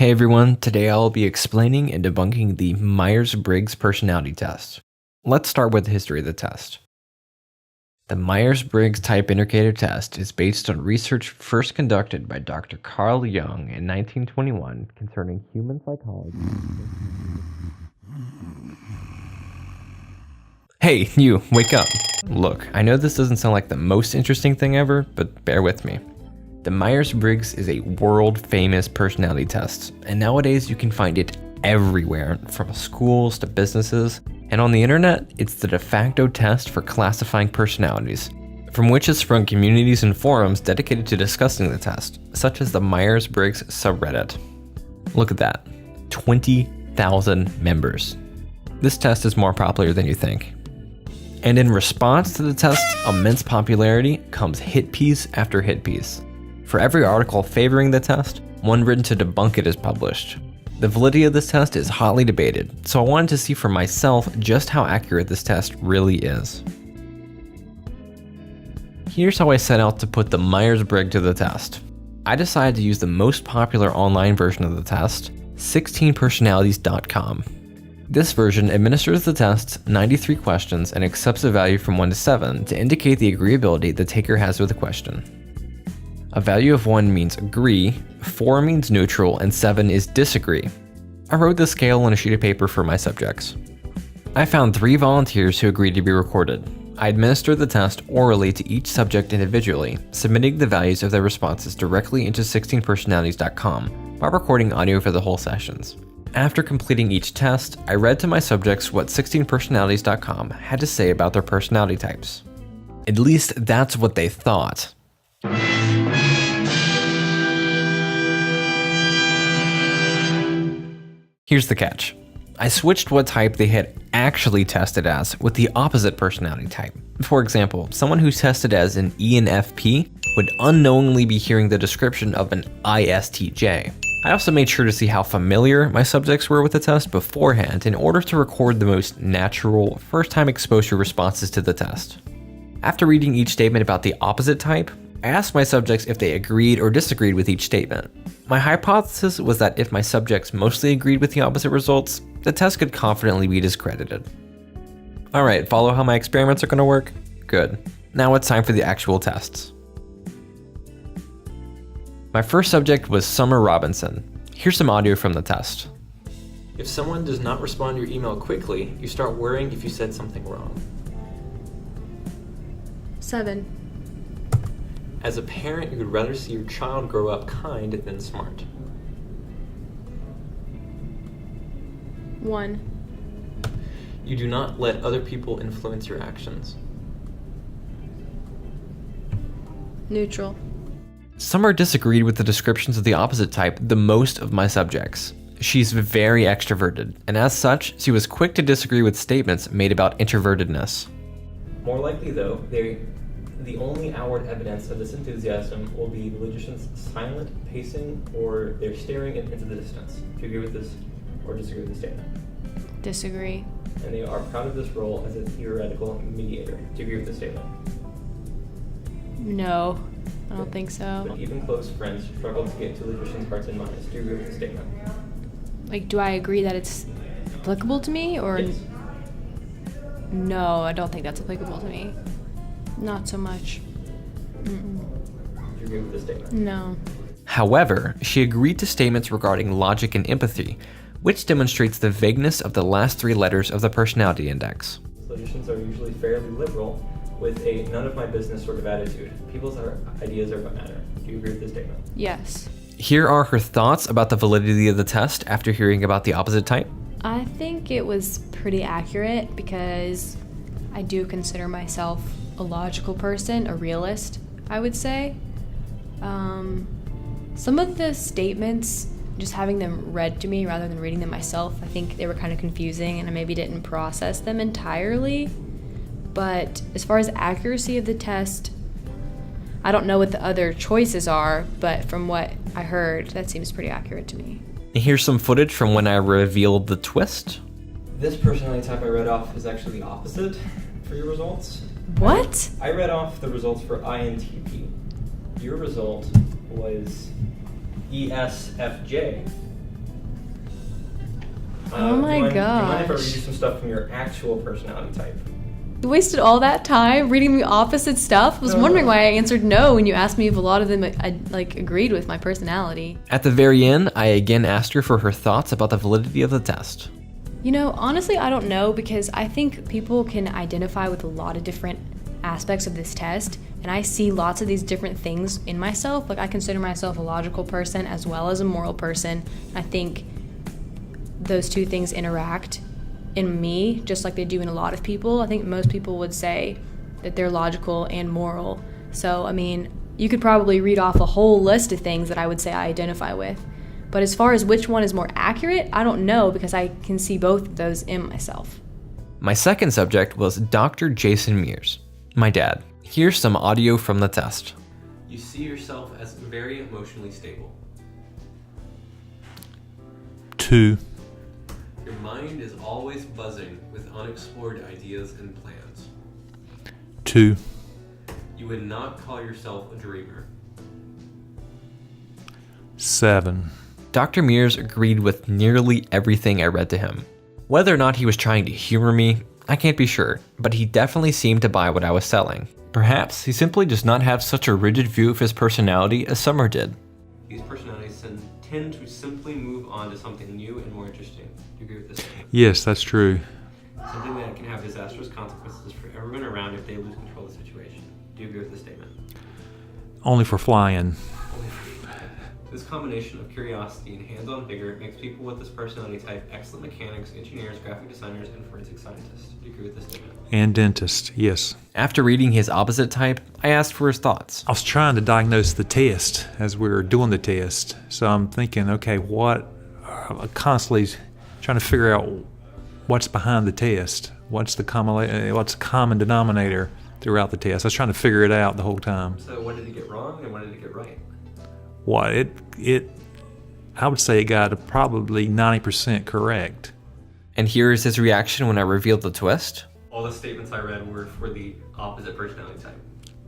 Hey everyone, today I'll be explaining and debunking the Myers-Briggs personality test. Let's start with the history of the test. The Myers-Briggs Type Indicator test is based on research first conducted by Dr. Carl Jung in 1921 concerning human psychology. Hey, you, wake up. Look, I know this doesn't sound like the most interesting thing ever, but bear with me. The Myers-Briggs is a world-famous personality test, and nowadays you can find it everywhere, from schools to businesses, and on the internet, it's the de facto test for classifying personalities, from which has sprung communities and forums dedicated to discussing the test, such as the Myers-Briggs subreddit. Look at that, 20,000 members. This test is more popular than you think. And in response to the test's immense popularity comes hit piece after hit piece. For every article favoring the test, one written to debunk it is published. The validity of this test is hotly debated, so I wanted to see for myself just how accurate this test really is. Here's how I set out to put the Myers-Briggs to the test. I decided to use the most popular online version of the test, 16personalities.com. This version administers the test's 93 questions and accepts a value from 1 to 7 to indicate the agreeability the taker has with the question. A value of 1 means agree, 4 means neutral, and 7 is disagree. I wrote the scale on a sheet of paper for my subjects. I found 3 volunteers who agreed to be recorded. I administered the test orally to each subject individually, submitting the values of their responses directly into 16personalities.com while recording audio for the whole sessions. After completing each test, I read to my subjects what 16personalities.com had to say about their personality types. At least that's what they thought. Here's the catch. I switched what type they had actually tested as with the opposite personality type. For example, someone who's tested as an ENFP would unknowingly be hearing the description of an ISTJ. I also made sure to see how familiar my subjects were with the test beforehand in order to record the most natural, first-time exposure responses to the test. After reading each statement about the opposite type, I asked my subjects if they agreed or disagreed with each statement. My hypothesis was that if my subjects mostly agreed with the opposite results, the test could confidently be discredited. Alright, follow how my experiments are going to work? Good. Now it's time for the actual tests. My first subject was Summer Robinson. Here's some audio from the test. If someone does not respond to your email quickly, you start worrying if you said something wrong. 7. As a parent, you would rather see your child grow up kind than smart. 1. You do not let other people influence your actions. Neutral. Summer disagreed with the descriptions of the opposite type the most of my subjects. She's very extroverted, and as such, she was quick to disagree with statements made about introvertedness. More likely though, the only outward evidence of this enthusiasm will be the logician's silent pacing or their staring into the distance. Do you agree with this or disagree with this statement? Disagree. And they are proud of this role as a theoretical mediator. Do you agree with this statement? No, I don't think so. But even close friends struggle to get to logician's hearts and minds. Do you agree with this statement? Like, do I agree that it's applicable to me or? Yes. No, I don't think that's applicable to me. Not so much. Do you agree with this statement? No. However, she agreed to statements regarding logic and empathy, which demonstrates the vagueness of the last 3 letters of the personality index. Logicians are usually fairly liberal, with a none of my business sort of attitude. People's ideas are what matter. Do you agree with this statement? Yes. Here are her thoughts about the validity of the test after hearing about the opposite type. I think it was pretty accurate because I do consider myself a logical person, a realist, I would say. Some of the statements, just having them read to me rather than reading them myself, I think they were kind of confusing and I maybe didn't process them entirely. But as far as accuracy of the test, I don't know what the other choices are, but from what I heard, that seems pretty accurate to me. And here's some footage from when I revealed the twist. This personality type I read off is actually the opposite for your results. What? I read off the results for INTP. Your result was ESFJ, Oh my Do you mind if I read gosh. you some stuff from your actual personality type? You wasted all that time reading the opposite stuff? I was wondering why I answered no when you asked me if a lot of them agreed with my personality. At the very end, I again asked her for her thoughts about the validity of the test. You know, honestly, I don't know, because I think people can identify with a lot of different aspects of this test, and I see lots of these different things in myself. Like, I consider myself a logical person as well as a moral person. I think those two things interact in me just like they do in a lot of people. I think most people would say that they're logical and moral. So, I mean, you could probably read off a whole list of things that I would say I identify with. But as far as which one is more accurate, I don't know, because I can see both of those in myself. My second subject was Dr. Jason Meares, my dad. Here's some audio from the test. You see yourself as very emotionally stable. 2, Your mind is always buzzing with unexplored ideas and plans. 2, You would not call yourself a dreamer. 7, Dr. Meares agreed with nearly everything I read to him. Whether or not he was trying to humor me, I can't be sure, but he definitely seemed to buy what I was selling. Perhaps he simply does not have such a rigid view of his personality as Summer did. These personalities tend to simply move on to something new and more interesting. Do you agree with this? yes, that's true. Something that can have disastrous consequences for everyone around if they lose control of the situation. Do you agree with this statement? Only for flying. This combination of curiosity and hands-on vigor makes people with this personality type excellent mechanics, engineers, graphic designers, and forensic scientists. Do you agree with this statement? And dentist, yes. After reading his opposite type, I asked for his thoughts. I was trying to diagnose the test as we were doing the test. So I'm thinking, okay, I'm constantly trying to figure out what's behind the test. What's the common denominator throughout the test? I was trying to figure it out the whole time. So what did he get wrong and what did he get right? I would say it got probably 90% correct. And here is his reaction when I revealed the twist. All the statements I read were for the opposite personality type.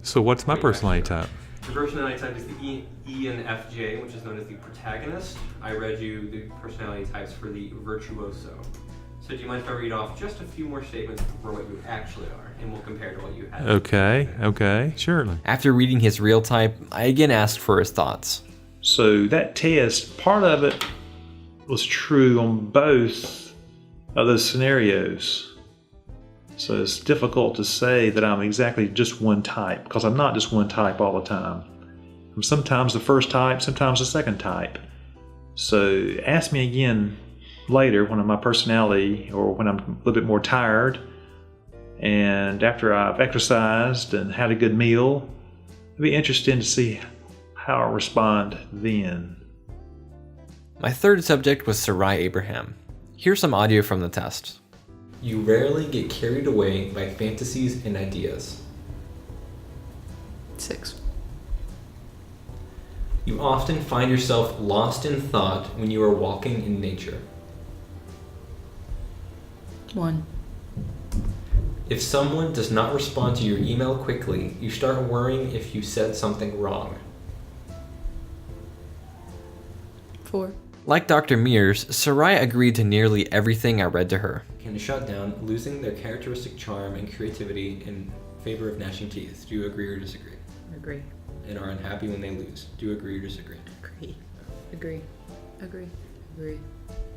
So what's my personality type? The personality type is the ENFJ, which is known as the protagonist. I read you the personality types for the virtuoso. So do you mind if I read off just a few more statements for what you actually are, and we'll compare to what you had? Okay, surely. After reading his real type, I again asked for his thoughts. So that test, part of it was true on both of those scenarios. So it's difficult to say that I'm exactly just one type, because I'm not just one type all the time. I'm sometimes the first type, sometimes the second type. So ask me again later when my personality, or when I'm a little bit more tired, and after I've exercised and had a good meal. It'd be interesting to see how I respond then. My third subject was Sarai Abraham. Here's some audio from the test. You rarely get carried away by fantasies and ideas. 6. You often find yourself lost in thought when you are walking in nature. 1. If someone does not respond to your email quickly, you start worrying if you said something wrong. 4. Like Dr. Meares, Sarai agreed to nearly everything I read to her. Can shut down, losing their characteristic charm and creativity in favor of gnashing teeth. Do you agree or disagree? Agree. And are unhappy when they lose. Do you agree or disagree? Agree. Agree. Agree. Agree.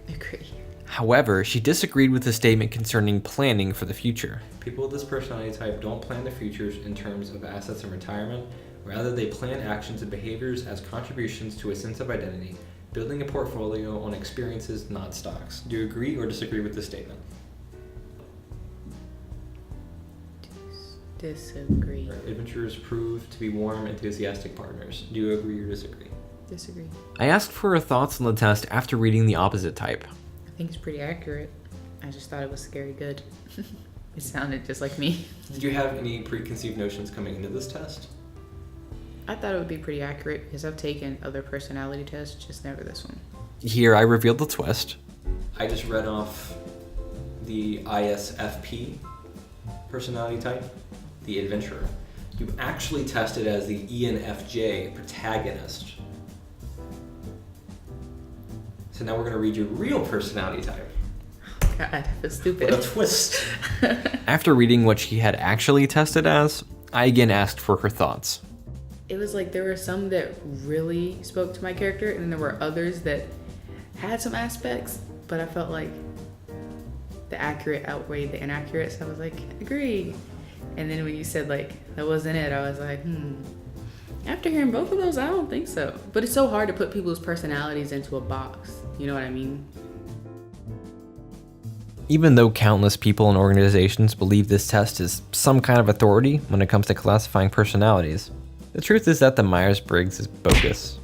Agree. However, she disagreed with the statement concerning planning for the future. People with this personality type don't plan their futures in terms of assets and retirement. Rather, they plan actions and behaviors as contributions to a sense of identity, building a portfolio on experiences, not stocks. Do you agree or disagree with this statement? Disagree. Adventurers prove to be warm, enthusiastic partners. Do you agree or disagree? Disagree. I asked for her thoughts on the test after reading the opposite type. I think it's pretty accurate. I just thought it was scary good. It sounded just like me. Did you have any preconceived notions coming into this test? I thought it would be pretty accurate because I've taken other personality tests, just never this one. Here I revealed the twist. I just read off the ISFP personality type, the adventurer. You actually tested as the ENFJ protagonist. So now we're going to read your real personality type. God, I feel stupid. What a twist. After reading what she had actually tested as, I again asked for her thoughts. It was like there were some that really spoke to my character, and then there were others that had some aspects, but I felt like the accurate outweighed the inaccurate, so I was like, agree. And then when you said like that wasn't it, I was like, After hearing both of those, I don't think so. But it's so hard to put people's personalities into a box. You know what I mean? Even though countless people and organizations believe this test is some kind of authority when it comes to classifying personalities, the truth is that the Myers-Briggs is bogus.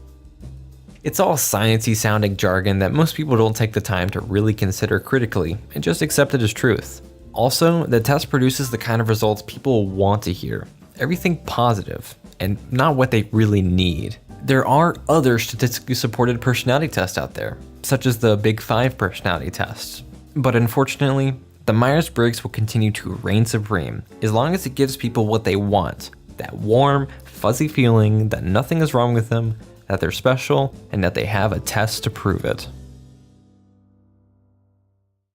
It's all sciencey sounding jargon that most people don't take the time to really consider critically and just accept it as truth. Also, the test produces the kind of results people want to hear. Everything positive, and not what they really need. There are other statistically supported personality tests out there, such as the Big 5 personality test. But unfortunately, the Myers-Briggs will continue to reign supreme as long as it gives people what they want. That warm, fuzzy feeling that nothing is wrong with them, that they're special, and that they have a test to prove it.